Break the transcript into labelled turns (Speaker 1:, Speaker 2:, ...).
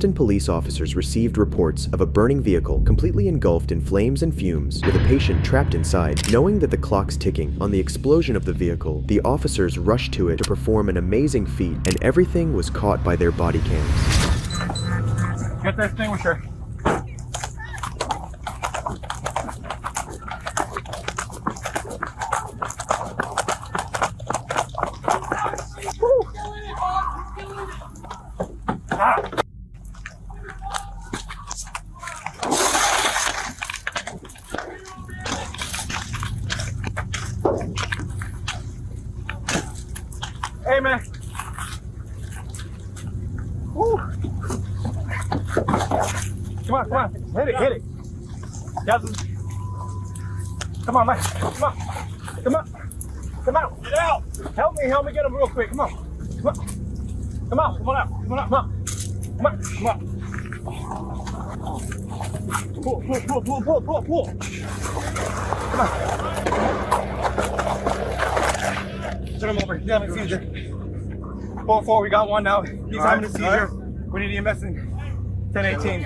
Speaker 1: Police officers received reports of a burning vehicle completely engulfed in flames and fumes, with a patient trapped inside. Knowing that the clock's ticking on the explosion of the vehicle, the officers rushed to it to perform an amazing feat, and everything was caught by their body cams.
Speaker 2: Get the extinguisher. Hey, man. Woo. Come on, come on. Hit it, hit it. Yes. Come on, man. Come on. Come on. Come out. Get out. Help me get him real quick. Come on. Come on. Come on. Come on out. Come on out. Come on. Come on. Come on. Pull. Come on. Turn him over. He's having a seizure. 4-4, we got one now. He's having a seizure. We need EMS in 1018.